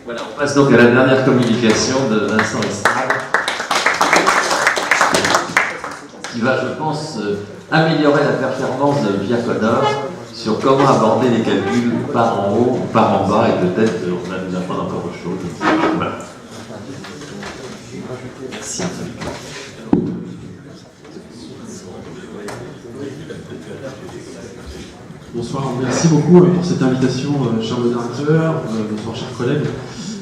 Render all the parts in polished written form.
Voilà, on passe donc à la dernière communication de Vincent Estrade, qui va, je pense, améliorer la performance de Viaconor sur comment aborder les calculs par en haut, par en bas, et peut-être on va nous apprendre encore autre chose. Voilà. Merci. Bonsoir, merci beaucoup pour cette invitation, cher modérateur, bonsoir, chers collègues.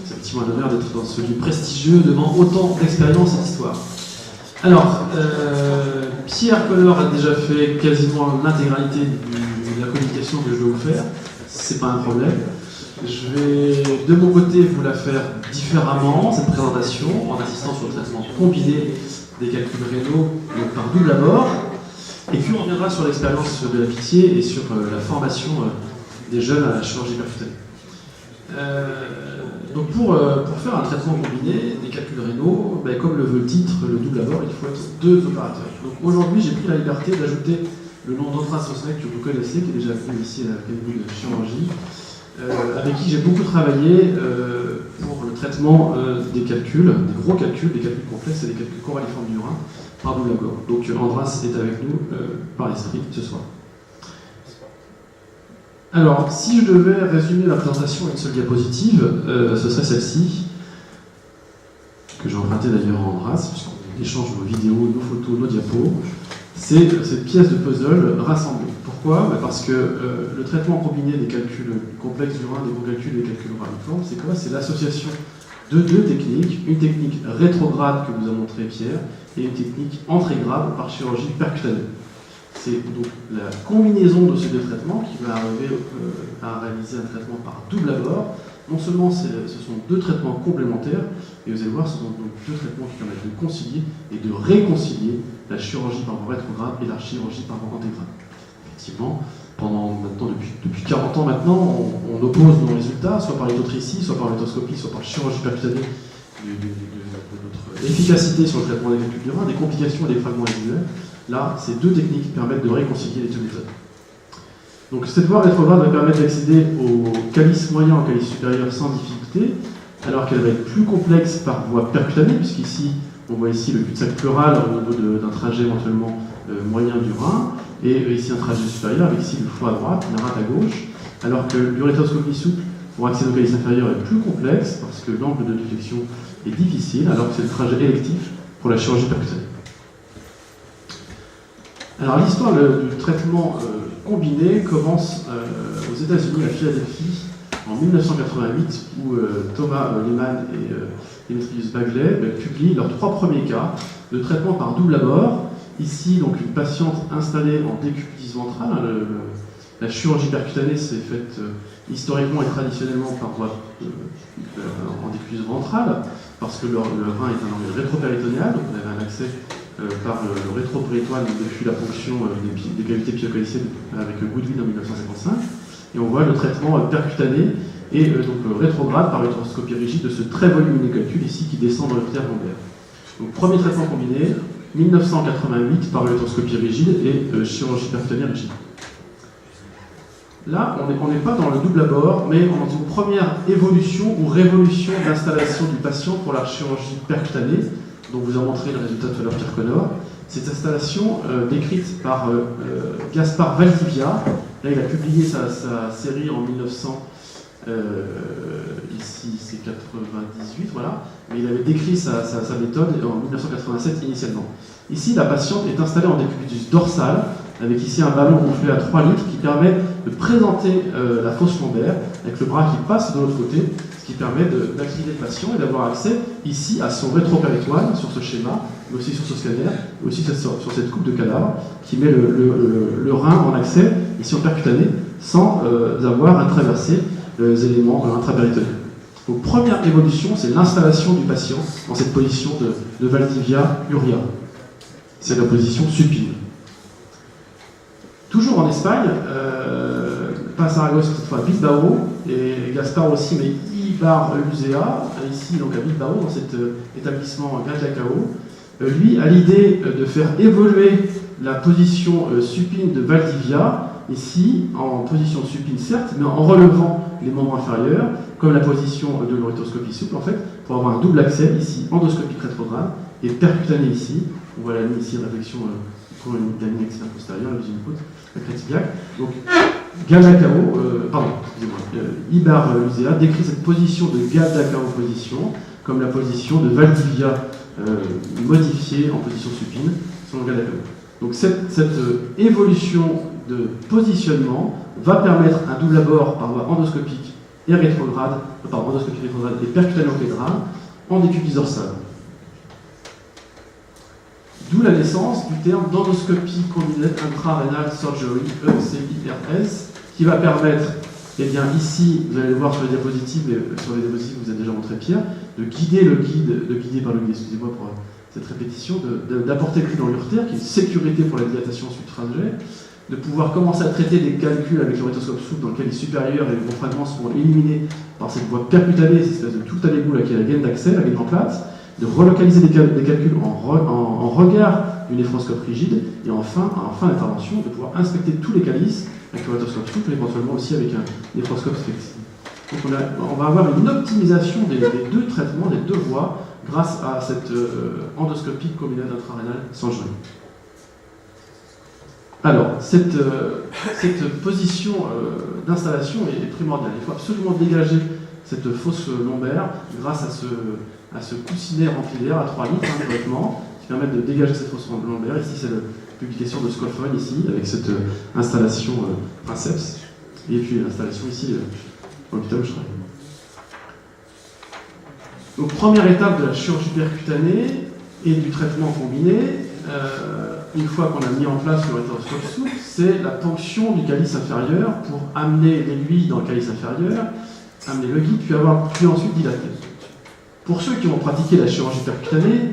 C'est un petit honneur d'être dans ce lieu prestigieux devant autant d'expérience et d'histoire. Alors, Pierre Connor a déjà fait quasiment l'intégralité de la communication que je vais vous faire. C'est pas un problème. Je vais de mon côté vous la faire différemment, cette présentation, en insistant sur le traitement combiné des calculs rénaux, donc par double abord. Et puis on reviendra sur l'expérience de la pitié et sur la formation des jeunes à la chirurgie percutanée. Donc pour faire un traitement combiné des calculs rénaux, comme le veut le titre, le double abord, il faut être deux opérateurs. Donc aujourd'hui j'ai pris la liberté d'ajouter le nom d'Andras Rosnek que vous connaissez, qui est déjà venu ici à l'Académie de chirurgie, avec qui j'ai beaucoup travaillé pour le traitement des calculs, des gros calculs, des calculs complexes et des calculs coraliformes du rein par double abord. Donc Andras est avec nous par l'esprit ce soir. Alors, si je devais résumer la présentation à une seule diapositive, ce serait celle-ci, que j'ai empruntée d'ailleurs à Andras, puisqu'on échange nos vidéos, nos photos, nos diapos. C'est cette pièce de puzzle rassemblée. Pourquoi ? Parce que le traitement combiné des calculs complexes du rein, des gros calculs et des calculs coraliformes, c'est quoi ? C'est l'association de deux techniques, une technique rétrograde que vous a montré Pierre, et une technique antégrade par chirurgie percutanée. C'est donc la combinaison de ces deux traitements qui va arriver à réaliser un traitement par double abord. Non seulement ce sont deux traitements complémentaires, et vous allez voir, ce sont donc deux traitements qui permettent de concilier et de réconcilier la chirurgie par voie rétrograde et la chirurgie par voie antégrade. Effectivement, depuis 40 ans maintenant, on oppose nos résultats, soit par lithotricie, soit par litoscopie, soit par chirurgie percutanée, de notre efficacité sur le traitement des calculs du rein, des complications et des fragments résiduels. Là, ces deux techniques permettent de réconcilier les deux méthodes. Donc cette voie rétrograde va permettre d'accéder au calice moyen, au calice supérieur sans difficulté, alors qu'elle va être plus complexe par voie percutanée, puisqu'ici, on voit ici le cul-de-sac pleural au niveau d'un trajet éventuellement moyen du rein, et ici un trajet supérieur avec ici le foie à droite, la rate à gauche, alors que l'urétroscopie souple pour accéder au calice inférieur est plus complexe parce que l'angle de déflexion est difficile, alors que c'est le trajet électif pour la chirurgie percutanée. Alors l'histoire du traitement combiné commence aux États-Unis, à Philadelphie, en 1988, où Thomas Lehmann et Demetrius Bagley publient leurs 3 premiers cas de traitement par double abord. Ici, donc, une patiente installée en décubitus ventral. La chirurgie percutanée s'est faite historiquement et traditionnellement par voie en décubitus ventral, parce que le rein est un organe rétropéritonéal, donc on avait un accès par le rétropéritoine depuis la ponction des cavités pyocaliciennes avec Goodwin en 1955. Et on voit le traitement percutané et donc rétrograde par urétroscopie rigide de ce très volumineux calcul ici qui descend dans l'artère lombaire. Donc premier traitement combiné, 1988 par urétroscopie rigide et chirurgie percutanée rigide. Là, on n'est pas dans le double abord, mais on est dans une première évolution ou révolution d'installation du patient pour la chirurgie percutanée, dont vous a montré le résultat tout à l'heure Pierre Connor. Cette installation décrite par Gaspard Valdivia. Là, il a publié sa série en 1900, ici c'est 98, voilà, mais il avait décrit sa méthode en 1987 initialement. Ici, la patiente est installée en décubitus dorsal, avec ici un ballon gonflé à 3 litres qui permet de présenter la fosse lombaire, avec le bras qui passe de l'autre côté, ce qui permet d'incliner le patient et d'avoir accès ici à son rétropéritoine sur ce schéma, mais aussi sur ce scanner, et aussi sur cette coupe de cadavre qui met le rein en accès ici en percutané sans avoir à traverser les éléments intrapéritonéens. Donc première évolution, c'est l'installation du patient dans cette position de Valdivia-Uria. C'est la position supine. Toujours en Espagne, pas à Saragosse, cette fois à Bilbao, et Gaspard aussi, mais Ibarluzea, ici donc à Bilbao, dans cet établissement Grec-Lacao, lui a l'idée de faire évoluer la position supine de Valdivia, ici en position supine certes, mais en relevant les membres inférieurs, comme la position de l'urétroscopie souple, en fait, pour avoir un double accès, ici, endoscopique rétrograde, et percutané ici. On voit la ligne ici de réflexion pour la ligne externe postérieure, la deuxième côte, la crête iliaque. Donc, Ibar-Luzea décrit cette position de Galdacao position comme la position de Valdivia modifiée en position supine, selon Galdacao. Donc cette évolution de positionnement va permettre un double abord par voie endoscopique et rétrograde, et percutano-pédrale en décubitus dorsale. D'où la naissance du terme d'endoscopie combinée intra-renal surgery, ECIRS, qui va permettre, eh bien ici, vous allez le voir sur les diapositives, mais sur les diapositives vous avez déjà montré Pierre, de guider par le guide, excusez-moi pour cette répétition, d'apporter le guide dans l'urtère, qui est une sécurité pour la dilatation suite trajet, de pouvoir commencer à traiter des calculs avec l'urétroscope souple dans lequel les supérieurs et les gros fragments seront éliminés par cette voie percutanée, cette espèce de tout à l'égout qui est la gaine d'accès, la gaine en plate, de relocaliser des calculs en regard du néphroscope rigide, et enfin, en fin d'intervention, de pouvoir inspecter tous les calices avec l'urétroscope souple, et éventuellement aussi avec un néphroscope flexible. Donc on va avoir une optimisation des deux traitements, des deux voies, grâce à cette endoscopie combinée intrarénale sans gêne. Alors, cette position d'installation est primordiale. Il faut absolument dégager cette fosse lombaire grâce à ce coussinet rempli d'air à 3 litres, complètement, qui permet de dégager cette fosse lombaire. Ici, c'est la publication de Scoffon, ici, avec cette installation princeps, et puis l'installation ici dans l'hôpital où je travaille. Donc, première étape de la chirurgie percutanée et du traitement combiné, une fois qu'on a mis en place le rétroscope souple, c'est la ponction du calice inférieur pour amener l'aiguille dans le calice inférieur, amener le guide, puis ensuite dilater. Pour ceux qui ont pratiqué la chirurgie percutanée,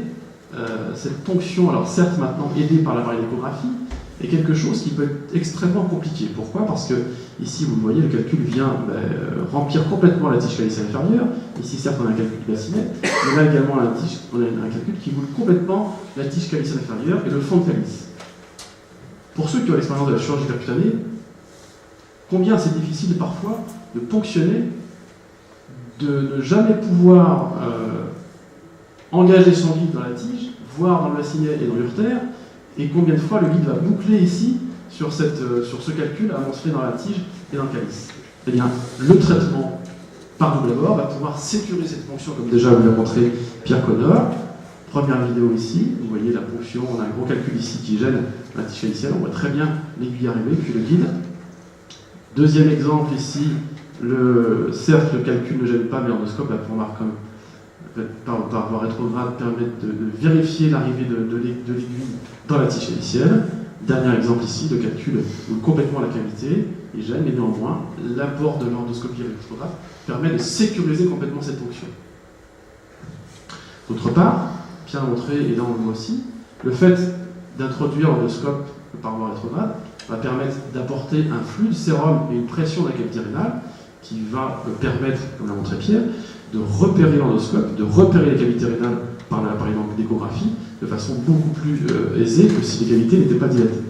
cette ponction, alors certes maintenant aidée par l'appareil d'échographie, est quelque chose qui peut être extrêmement compliqué. Pourquoi ? Parce que ici, vous le voyez, le calcul vient remplir complètement la tige calicienne inférieure. Ici, certes, on a un calcul bassinet, mais là également, on a un calcul qui boule complètement la tige calicienne inférieure et le fond de calice. Pour ceux qui ont l'expérience de la chirurgie percutanée, combien c'est difficile parfois de ponctionner, de ne jamais pouvoir engager son guide dans la tige, voire dans le bassinet et dans l'urtère, et combien de fois le guide va boucler ici sur ce calcul amoncelé dans la tige et dans le calice. Eh bien, le traitement par double abord va pouvoir sécuriser cette ponction, comme déjà vous l'a montré Pierre Connor. Première vidéo ici, vous voyez la ponction, on a un gros calcul ici qui gêne la tige calicienne, on voit très bien l'aiguille arriver, puis le guide. Deuxième exemple ici, certes le calcul ne gêne pas, mais l'endoscope, la remarque comme par voie rétrograde, permet de vérifier l'arrivée de l'aiguille dans la tige calicienne. Dernier exemple ici, le calcul ouvre complètement la cavité et gêne, mais néanmoins, l'apport de l'endoscopie rétrograde permet de sécuriser complètement cette ponction. D'autre part, Pierre l'a montré, et là on le voit aussi, le fait d'introduire l'endoscope par voie rétrograde va permettre d'apporter un flux de sérum et une pression de la cavité rénale qui va permettre, comme l'a montré Pierre, de repérer l'endoscope, de repérer les cavités rénales par l'appareil d'échographie de façon beaucoup plus aisée que si les cavités n'étaient pas dilatées.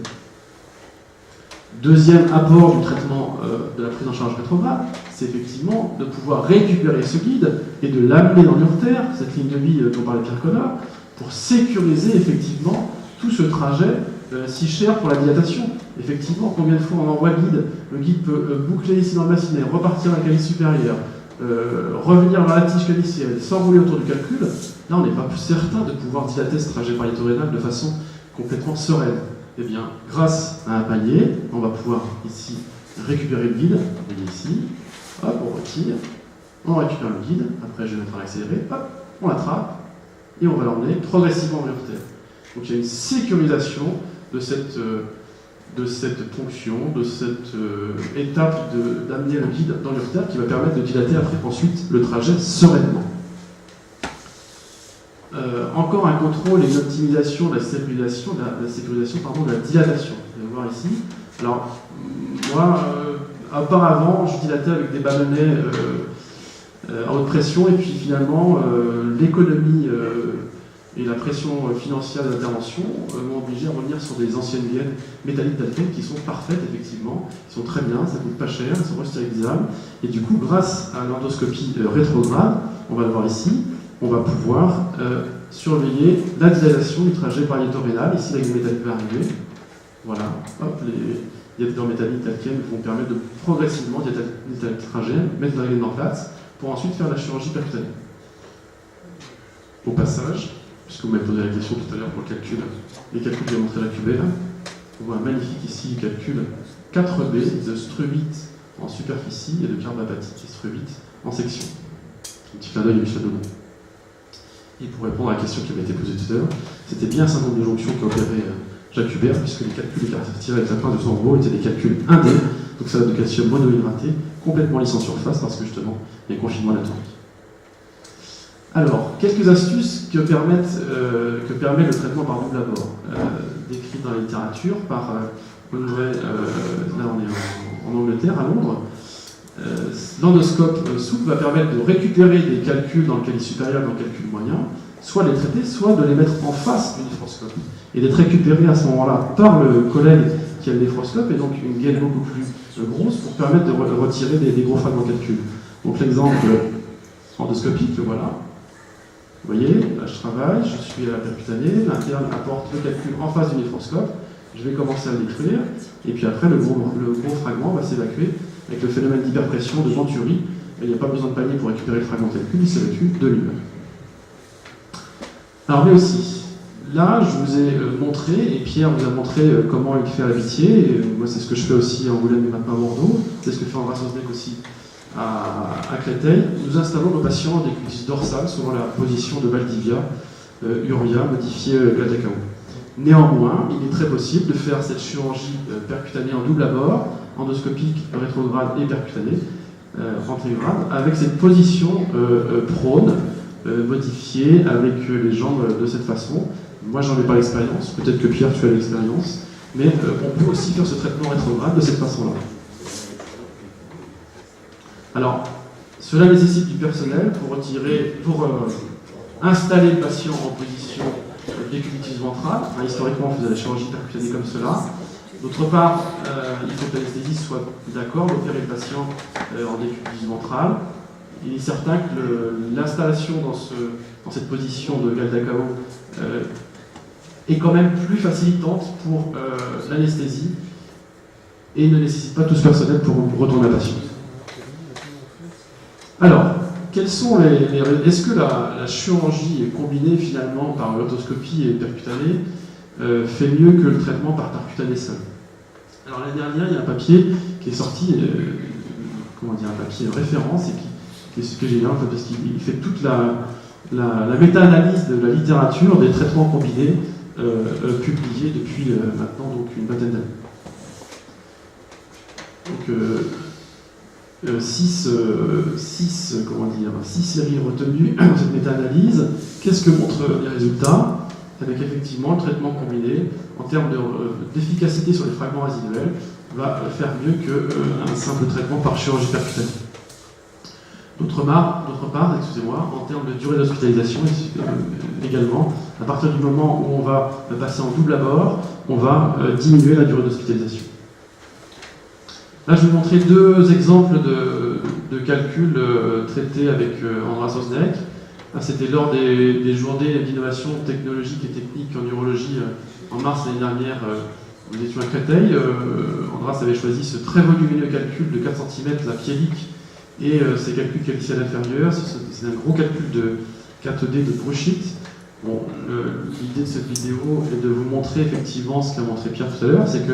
Deuxième apport du traitement de la prise en charge rétrograde, c'est effectivement de pouvoir récupérer ce guide et de l'amener dans l'urtère, cette ligne de vie dont parlait Pierre Connor, pour sécuriser effectivement tout ce trajet si cher pour la dilatation. Effectivement, combien de fois on envoie le guide peut boucler ici dans le bassinet, repartir à la calice supérieure, revenir vers la tige calicienne, s'enrouler autour du calcul. Là, on n'est pas plus certain de pouvoir dilater ce trajet pariétorénal de façon complètement sereine. Eh bien, grâce à un panier, on va pouvoir ici récupérer le guide. Vous voyez ici, hop, on retire, on récupère le guide, après je vais mettre en accéléré, hop, on l'attrape, et on va l'emmener progressivement vers l'urtère. Donc il y a une sécurisation de cette ponction, de cette étape d'amener le guide dans l'urtère qui va permettre de dilater après ensuite le trajet sereinement. Encore un contrôle et une optimisation de la sécurisation, de la dilatation. Vous allez voir ici. Alors, moi, auparavant, je dilatais avec des ballonnets à haute pression, et puis finalement, l'économie et la pression financière de l'intervention m'ont obligé à revenir sur des anciennes gaines métalliques d'Alken qui sont parfaites, effectivement, qui sont très bien, ça coûte pas cher, elles sont restérilisables. Et du coup, grâce à l'endoscopie rétrograde, on va le voir ici, on va pouvoir surveiller la dilatation du trajet pariétorénal. Ici, la gaine métallique va arriver. Voilà, hop, les dilatateurs métalliques d'Alken vont permettre de progressivement dilater le trajet, mettre la gaine en place, pour ensuite faire la chirurgie percutanée. Au passage, puisque vous m'avez posé la question tout à l'heure pour le calcul, les calculs que j'ai montré à la cubelle, on voit un magnifique ici calcul 4B de struvite en superficie et de carbapatite et struvite en section. Un petit clin d'œil à Michel Debon. Et pour répondre à la question qui m'a été posée tout à l'heure, c'était bien un certain nombre de jonctions qui opérait Jacques Hubert, puisque les calculs des caractères tirés avec la pointe de son gros étaient des calculs 1D, donc ça va de calcium monohydraté, complètement lisse en surface, parce que justement, il y a confinement anatomique. Alors, quelques astuces que permet le traitement par double abord, décrites dans la littérature par Holloway, là on est en Angleterre, à Londres. L'endoscope souple va permettre de récupérer des calculs dans le calice supérieur et dans le calcul moyen, soit de les traiter, soit de les mettre en face du néphroscope, et d'être récupérés à ce moment-là par le collègue qui a le néphroscope, et donc une gaine beaucoup plus grosse pour permettre de retirer des gros fragments de calcul. Donc l'exemple endoscopique, le voilà. Vous voyez, là je travaille, je suis à la percutanée, l'interne apporte le calcul en face du néphroscope, je vais commencer à le détruire, et puis après le gros fragment va s'évacuer avec le phénomène d'hyperpression de Venturi. Il n'y a pas besoin de panier pour récupérer le fragment de calcul, il s'évacue de lui-même. Alors mais aussi, là je vous ai montré, et Pierre vous a montré comment il fait à l'amitié, et moi c'est ce que je fais aussi en Angoulême et maintenant à Bordeaux, c'est ce que fait Andras Osnek aussi à Créteil. Nous installons nos patients des cutisses dorsales selon la position de Valdivia, Uria, modifiée Gladakao. Néanmoins, il est très possible de faire cette chirurgie percutanée en double abord, endoscopique, rétrograde et percutanée, antégrade, avec cette position prône, modifiée avec les jambes de cette façon. Moi, j'en ai pas l'expérience, peut-être que Pierre, tu as l'expérience, mais on peut aussi faire ce traitement rétrograde de cette façon-là. Alors, cela nécessite du personnel pour installer le patient en position décubitus ventrale. Historiquement, on faisait la chirurgie percutanée comme cela. D'autre part, il faut que l'anesthésiste soit d'accord d'opérer le patient en décubitus ventrale. Il est certain que l'installation dans cette position de Galdacao est quand même plus facilitante pour l'anesthésie et ne nécessite pas tout ce personnel pour retourner la patient. Alors, quels sont est-ce que la chirurgie combinée finalement par orthoscopie et percutanée fait mieux que le traitement par percutanée seul? Alors l'année dernière, il y a un papier qui est sorti, un papier de référence, et qui est génial parce qu'il fait toute la méta-analyse de la littérature des traitements combinés publiés depuis maintenant donc une vingtaine d'années. Donc 6 séries retenues dans cette méta-analyse. Qu'est-ce que montrent les résultats? Avec effectivement le traitement combiné, en termes d'efficacité sur les fragments résiduels, va faire mieux qu'un simple traitement par chirurgie percutanée. D'autre part, en termes de durée d'hospitalisation également, à partir du moment où on va passer en double abord, on va diminuer la durée d'hospitalisation. Là, je vais vous montrer deux exemples de calculs traités avec Andras Osnek. C'était lors des journées d'innovation technologique et technique en urologie en mars l'année dernière. Nous étions à Créteil. Andras avait choisi ce très volumineux calcul de 4 cm, la piélique, et ces calculs calciels inférieurs. C'est un gros calcul de 4D de Bruchit. Bon, l'idée de cette vidéo est de vous montrer effectivement ce qu'a montré Pierre tout à l'heure, c'est que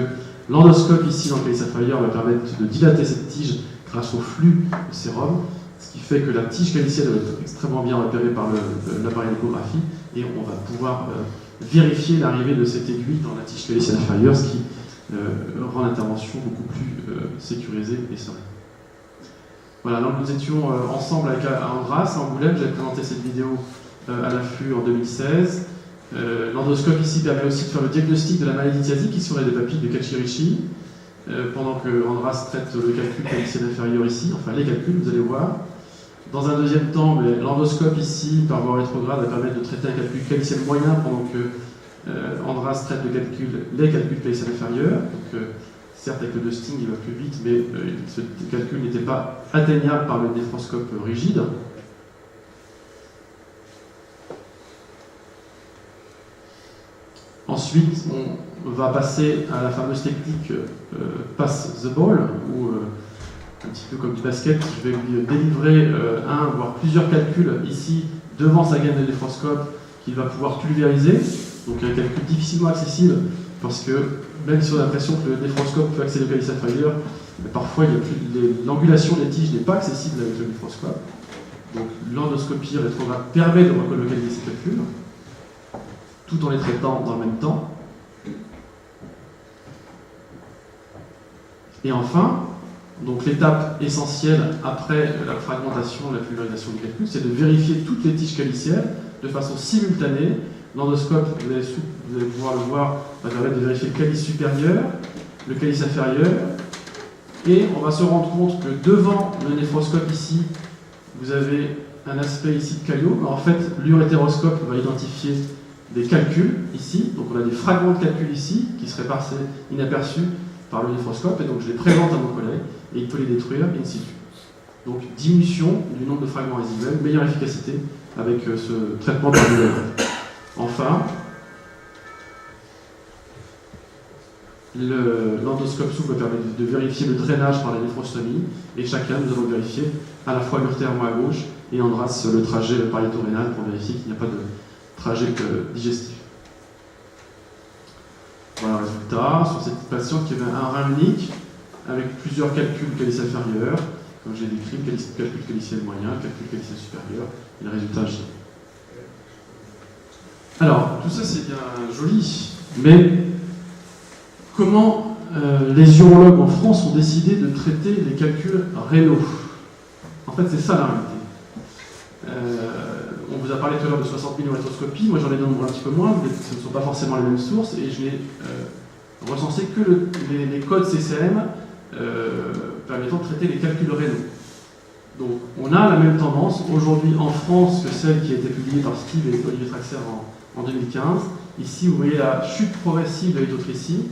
l'endoscope ici dans le calice inférieur va permettre de dilater cette tige grâce au flux de sérum, ce qui fait que la tige calicielle va être extrêmement bien repérée par l'appareil d'échographie, et on va pouvoir vérifier l'arrivée de cette aiguille dans la tige calicielle inférieure, ce qui rend l'intervention beaucoup plus sécurisée et sereine. Voilà, donc nous étions ensemble avec Andras à Angoulême. J'avais présenté cette vidéo à l'affût en 2016. L'endoscope ici permet aussi de faire le diagnostic de la maladie thiasique qui serait des papilles de Kachirichi, pendant que Andras traite le calcul caliciel inférieur ici, enfin les calculs, vous allez voir. Dans un deuxième temps, l'endoscope ici, par voie rétrograde, va permettre de traiter un calcul caliciel moyen pendant que Andras traite les calculs caliciels inférieurs. Donc, certes, avec le dusting, il va plus vite, mais ce calcul n'était pas atteignable par le néphroscope rigide. Ensuite, on va passer à la fameuse technique pass the ball, où un petit peu comme du basket, je vais lui délivrer un, voire plusieurs calculs ici devant sa gaine de néphroscope qu'il va pouvoir pulvériser. Donc un calcul difficilement accessible parce que même si on a l'impression que le néphroscope peut accéder au calice inférieur, parfois l'angulation des tiges n'est pas accessible avec le néphroscope. Donc l'endoscopie rétrograde permet de relocaliser ces calculs tout en les traitant dans le même temps. Et enfin, donc l'étape essentielle après la fragmentation, la pulvérisation du calcul, c'est de vérifier toutes les tiges calicielles de façon simultanée. L'endoscope, vous allez pouvoir le voir, va permettre de vérifier le calice supérieur, le calice inférieur, et on va se rendre compte que devant le néphroscope ici, vous avez un aspect ici de caillot. En fait, l'urétéroscope va identifier des calculs ici, donc on a des fragments de calculs ici qui seraient passés inaperçus par le néphroscope, et donc je les présente à mon collègue et il peut les détruire in situ. Donc diminution du nombre de fragments résiduels, meilleure efficacité avec ce traitement de l'endoscope. Enfin, l'endoscope souple va permettre de vérifier le drainage par la néphrostomie, et chacun, nous allons vérifier à la fois l'urtère à gauche et Andras le trajet pariéto-rénal pour vérifier qu'il n'y a pas de trajet digestif. Voilà le résultat sur cette patiente qui avait un rein unique avec plusieurs calculs calice inférieur, comme j'ai décrit, calcul caliciel moyen, calcul caliciel supérieur, et le résultat J. Alors, tout ça c'est bien joli, mais comment les urologues en France ont décidé de traiter les calculs rénaux? En fait, c'est ça la réalité. On vous a parlé tout à l'heure de 60 000 urétroscopies, moi j'en ai donné un petit peu moins, mais ce ne sont pas forcément les mêmes sources, et je n'ai recensé que les codes CCM permettant de traiter les calculs rénaux. Donc on a la même tendance aujourd'hui en France que celle qui a été publiée par Steve et Olivier Traxler en 2015. Ici, vous voyez la chute progressive de l'hydrotricie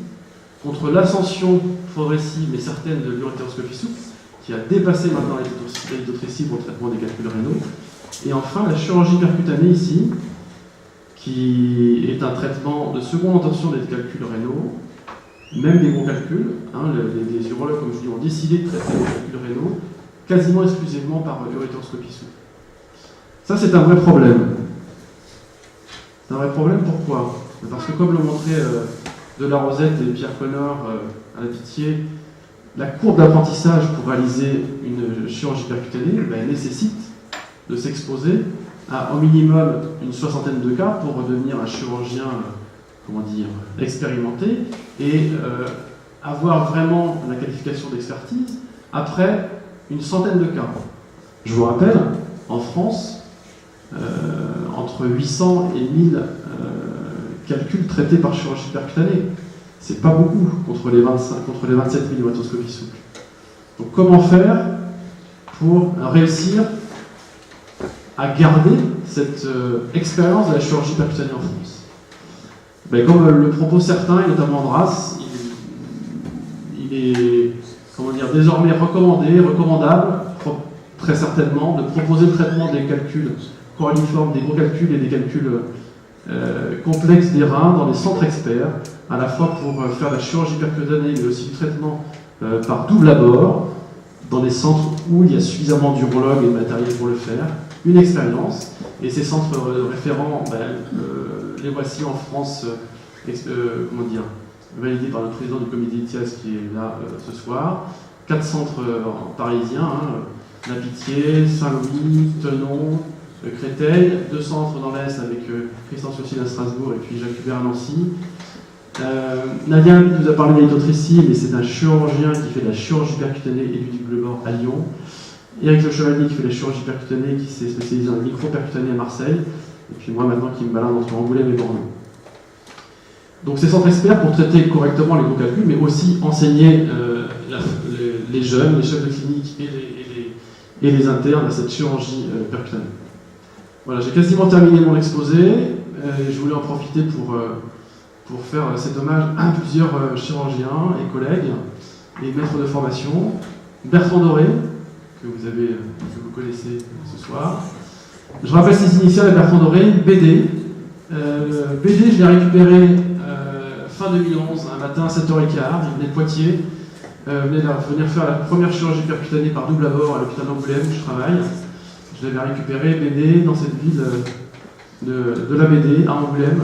contre l'ascension progressive mais certaine de l'urétéroscopie souple, qui a dépassé maintenant l'hydrotricie pour le traitement des calculs rénaux. Et enfin, la chirurgie percutanée ici, qui est un traitement de seconde intention des calculs rénaux, même des gros calculs. Les urologues, comme je dis, ont décidé de traiter les calculs rénaux quasiment exclusivement par urétéroscopie souple. Ça, c'est un vrai problème. C'est un vrai problème, pourquoi? Parce que comme le montraient De La Rosette et Pierre Connor à la Pitié, la courbe d'apprentissage pour réaliser une chirurgie percutanée nécessite de s'exposer à au minimum une soixantaine de cas pour devenir un chirurgien expérimenté et avoir vraiment la qualification d'expertise après une centaine de cas. Je vous rappelle, en France, entre 800 et 1000 calculs traités par chirurgie percutanée. C'est pas beaucoup contre les 27 000 urétroscopies souples. Donc comment faire pour réussir à garder cette expérience de la chirurgie percutanée en France? Comme le proposent certains, et notamment Andras, il est désormais recommandable, très certainement, de proposer le traitement des calculs coraliformes, des gros calculs et des calculs complexes des reins dans les centres experts, à la fois pour faire la chirurgie percutanée, mais aussi le traitement par double abord, dans des centres où il y a suffisamment d'urologues et de matériel pour le faire, une expérience, et ces centres référents, les voici en France, validés par le président du comité ITIAS qui est là ce soir. 4 centres parisiens, La Pitié, Saint-Louis, Tenon, Créteil, 2 centres dans l'Est avec Christian Sursil à Strasbourg et puis Jacques Hubert à Nancy. Nadia nous a parlé de l'hydrotricie, mais c'est un chirurgien qui fait de la chirurgie percutanée et du double bord à Lyon. Éric Le Chevalier qui fait de la chirurgie percutanée, qui s'est spécialisé en micro-percutanée à Marseille. Et puis moi maintenant qui me balade entre Angoulême et Bordeaux. Donc ces centres experts pour traiter correctement les gros calculs, mais aussi enseigner les jeunes, les chefs de clinique et les internes à cette chirurgie percutanée. Voilà, j'ai quasiment terminé mon exposé. Je voulais en profiter pour faire cet hommage à plusieurs chirurgiens et collègues et maîtres de formation. Bertrand Doré, que vous connaissez ce soir. Je rappelle ses initiales à Bertrand Doré, BD. BD, je l'ai récupéré fin 2011, un matin à 7h15, il venait de Poitiers. Venait de venir faire la première chirurgie percutanée par double abord à l'hôpital d'Angoulême où je travaille. Je l'avais récupéré, BD, dans cette ville de la BD, à Angoulême.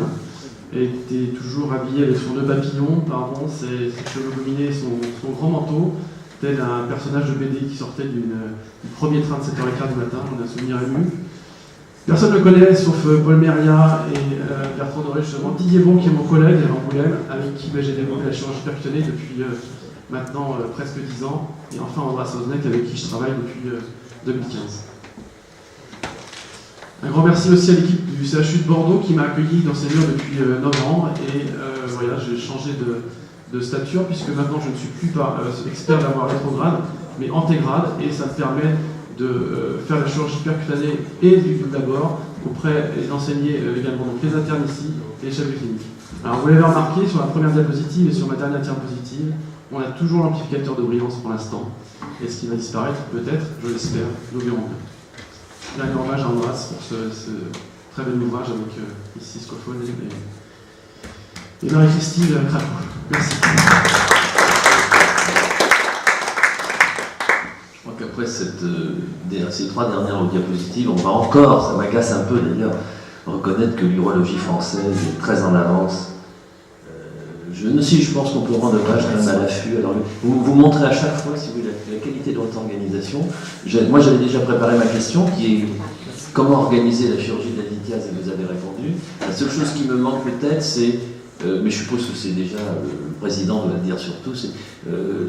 Et était toujours habillé avec son nœud papillon, pardon, ses cheveux gominés, son grand manteau, tel un personnage de BD qui sortait du premier train de 7h15 du matin, on a un souvenir ému. Personne ne le connaît, sauf Paul Méria et Bertrand Doré, justement. Didier Bon, qui est mon collègue à Angoulême, avec qui j'ai développé la chirurgie percutanée depuis maintenant presque 10 ans. Et enfin Andras Osnek, avec qui je travaille depuis 2015. Un grand merci aussi à l'équipe du CHU de Bordeaux qui m'a accueilli dans ces murs depuis novembre. Et voilà, j'ai changé de stature, puisque maintenant je ne suis plus expert d'avoir rétrograde, mais antégrade, et ça me permet de faire la chirurgie percutanée et du double abord auprès et d'enseigner également donc les internes ici et les chefs de clinique. Alors vous l'avez remarqué sur la première diapositive et sur ma dernière diapositive, on a toujours l'amplificateur de brillance pour l'instant. Et ce qui va disparaître, peut-être, je l'espère, nous verrons bien. Dernier hommage à Andras pour ce très bel ouvrage avec ici Scophone et Marie-Christine Craco. Merci. Je crois qu'après ces 3 dernières diapositives, on va encore, ça m'agace un peu d'ailleurs, reconnaître que l'urologie française est très en avance. Je pense qu'on peut rendre hommage quand même à l'affût. Alors, vous montrez à chaque fois, si vous voulez, la qualité de votre organisation. Moi, j'avais déjà préparé ma question, qui est comment organiser la chirurgie de la lithiase, et vous avez répondu. La seule chose qui me manque peut-être, c'est, mais je suppose que c'est déjà le président doit le dire surtout, c'est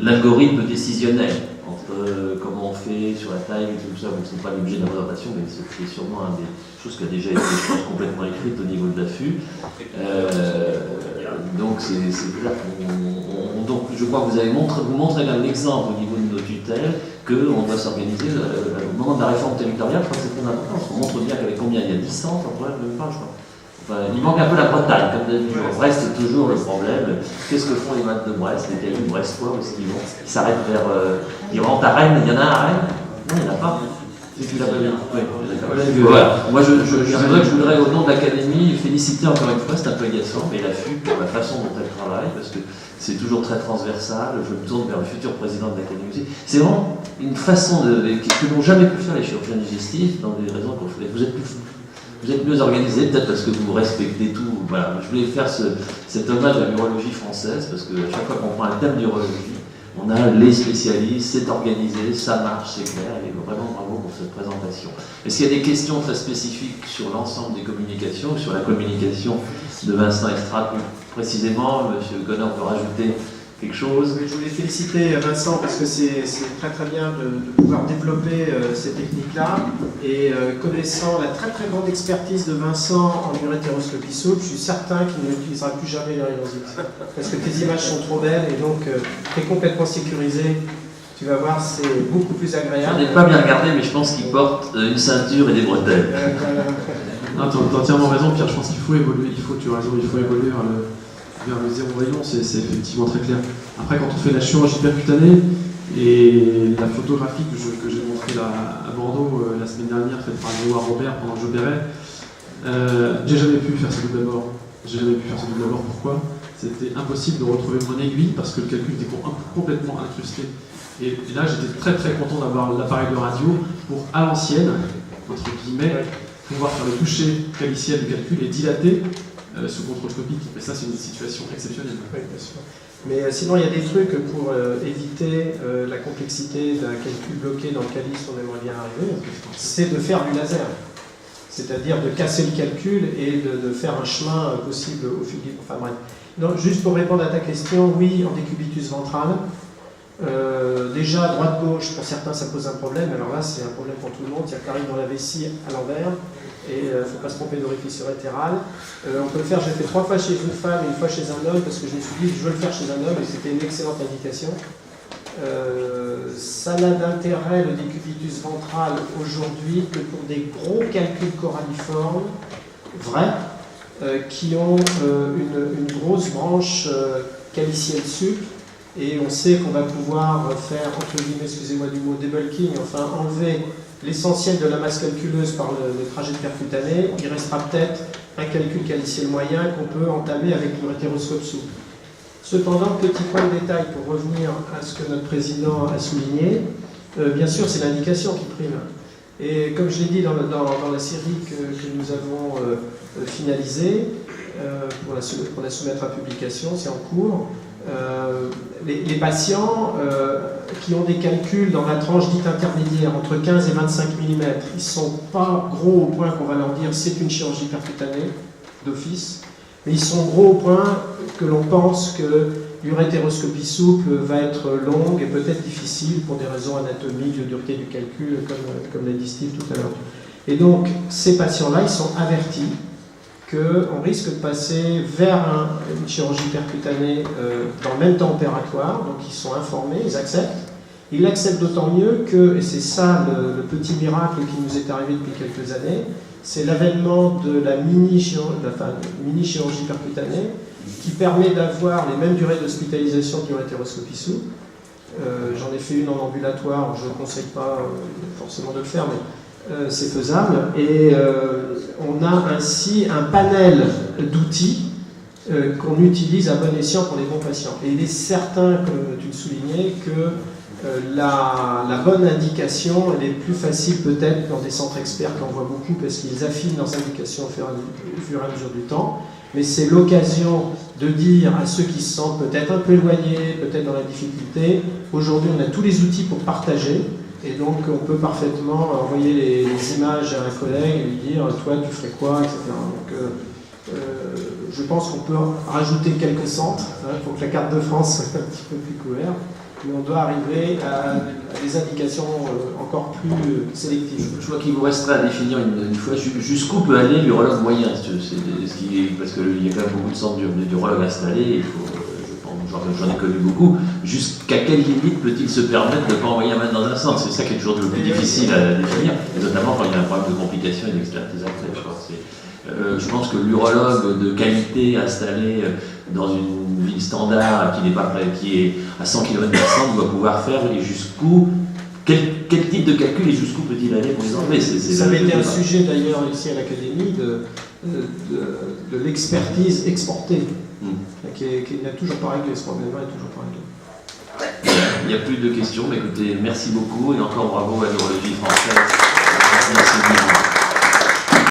l'algorithme décisionnel entre comment on fait sur la taille et tout ça. Donc, ce n'est pas l'objet de la présentation, mais c'est sûrement une des choses qui a déjà été, je pense, complètement écrite au niveau de l'affût. Donc c'est là donc je crois que vous montrez un exemple au niveau de nos tutelles qu'on doit s'organiser au moment de la réforme territoriale. Je crois que c'est très important. On montre bien qu'avec combien il y a 10 centres, on pourrait même pas, je crois. Enfin, il manque un peu la Bretagne, comme d'habitude. Brest, c'est toujours le problème. Qu'est-ce que font les maths de Brest, les cailloux brestois, où est-ce qu'ils vont? Ils s'arrêtent vers. Ils rentrent à Rennes. Il y en a un à Rennes? Non, il n'y en a pas. Si tu l'as pas bien. Oui, d'accord. Voilà. Moi, je voudrais, au nom de l'Académie, féliciter encore une fois, c'est un peu agaçant, mais l'affût pour la façon dont elle travaille, parce que c'est toujours très transversal. Je me tourne vers le futur président de l'Académie aussi. C'est vraiment une façon que n'ont jamais pu faire les chirurgiens digestifs, dans des raisons qu'on fait. Vous êtes mieux organisés, peut-être parce que vous respectez tout. Voilà. Je voulais faire cet hommage à l'urologie française, parce qu'à chaque fois qu'on prend un thème d'urologie, on a les spécialistes, c'est organisé, ça marche, c'est clair, et vraiment bravo pour cette présentation. Est-ce qu'il y a des questions très spécifiques sur l'ensemble des communications, ou sur la communication de Vincent Estrade plus précisément? Monsieur Connor peut rajouter quelque chose? Je voulais féliciter Vincent parce que c'est très très bien de pouvoir développer ces techniques-là, et connaissant la très très grande expertise de Vincent en urétéroscopie souple, je suis certain qu'il n'utilisera plus jamais le rhinosique parce que tes images sont trop belles et donc tu es complètement sécurisé. Tu vas voir, c'est beaucoup plus agréable. Je n'ai pas bien regardé, mais je pense qu'il porte une ceinture et des bretelles. Non, tu as entièrement raison, Pierre. Je pense qu'il faut évoluer. Tu as raison, il faut évoluer vers le zéro rayon, c'est effectivement très clair. Après, quand on fait la chirurgie percutanée et la photographie que j'ai montrée à Bordeaux la semaine dernière, faite par Grégoire Robert pendant que j'opérais, j'ai jamais pu faire ce double abord. Pourquoi? C'était impossible de retrouver mon aiguille parce que le calcul était complètement incrusté. Et là, j'étais très très content d'avoir l'appareil de radio pour, à l'ancienne, entre guillemets, pouvoir faire le toucher caliciel du calcul et dilater sous contrôle scopique. Mais ça, c'est une situation exceptionnelle. Oui, bien sûr. Mais sinon, il y a des trucs pour éviter la complexité d'un calcul bloqué dans le calice où on aimerait bien arriver. C'est de faire du laser. C'est-à-dire de casser le calcul et de faire un chemin possible au fil du... Enfin bref. Donc, juste pour répondre à ta question, oui, en décubitus ventral. Déjà, droite-gauche, pour certains, ça pose un problème. Alors là, c'est un problème pour tout le monde. C'est-à-dire qu'il arrive dans la vessie à l'envers. Et il ne faut pas se tromper d'orifice urétéral. On peut le faire, j'ai fait 3 fois chez une femme et 1 fois chez un homme, parce que je me suis dit que je veux le faire chez un homme, et c'était une excellente indication. Ça n'a d'intérêt, le décubitus ventral, aujourd'hui, que pour des gros calculs coralliformes, vrais, qui ont une grosse branche calicielle sup, et on sait qu'on va pouvoir faire, entre guillemets, excusez-moi du mot, debulking, enfin enlever l'essentiel de la masse calculeuse par le trajet de percutané. Il restera peut-être un calcul caliciel moyen qu'on peut entamer avec l'urétéroscope souple. Cependant, petit point de détail pour revenir à ce que notre président a souligné, bien sûr c'est l'indication qui prime. Et comme je l'ai dit dans la série que nous avons finalisée, pour la soumettre à publication, c'est en cours, les patients qui ont des calculs dans la tranche dite intermédiaire, entre 15 et 25 mm, ils ne sont pas gros au point qu'on va leur dire c'est une chirurgie percutanée d'office, mais ils sont gros au point que l'on pense que l'urétéroscopie souple va être longue et peut-être difficile pour des raisons anatomiques, de dureté du calcul, comme l'a dit Steve tout à l'heure. Et donc, ces patients-là, ils sont avertis qu'on risque de passer vers une chirurgie percutanée dans le même temps opératoire, donc ils sont informés, ils acceptent. Ils l'acceptent d'autant mieux que, et c'est ça le petit miracle qui nous est arrivé depuis quelques années, c'est l'avènement de la mini-chirurgie percutanée qui permet d'avoir les mêmes durées d'hospitalisation que l'urétéroscopie souple. J'en ai fait une en ambulatoire, je ne conseille pas forcément de le faire, mais c'est faisable. Et on a ainsi un panel d'outils qu'on utilise à bon escient pour les bons patients. Et il est certain, comme tu le soulignais, que la bonne indication, elle est plus facile peut-être dans des centres experts qu'on voit beaucoup parce qu'ils affinent leurs indications au fur et à mesure du temps. Mais c'est l'occasion de dire à ceux qui se sentent peut-être un peu éloignés, peut-être dans la difficulté, aujourd'hui on a tous les outils pour partager, et donc on peut parfaitement envoyer les images à un collègue et lui dire toi tu ferais quoi, etc. Donc je pense qu'on peut rajouter quelques centres pour que la carte de France soit un petit peu plus couverte. Mais on doit arriver à des indications encore plus sélectives. Je vois qu'il vous resterait à définir une fois jusqu'où peut aller l'urologue moyen, parce qu'il y a quand même beaucoup de centres d'urologues installés, j'en ai connu beaucoup. Jusqu'à quelle limite peut-il se permettre de ne pas envoyer un malade dans un centre? C'est ça qui est toujours le plus difficile à définir, et notamment quand il y a un problème de complications et d'expertise après. Je pense que l'urologue de qualité installé dans une ville standard qui est à 100 km du centre doit pouvoir faire et jusqu'où, quel type de calcul et jusqu'où peut-il aller pour les enlever? Ça avait été un sujet d'ailleurs ici à l'Académie de l'expertise exportée, qui n'a toujours pas réglé ce problème-là, est toujours pas réglé. Il n'y a plus de questions, mais écoutez, merci beaucoup et encore bravo à l'urologie française. Merci beaucoup.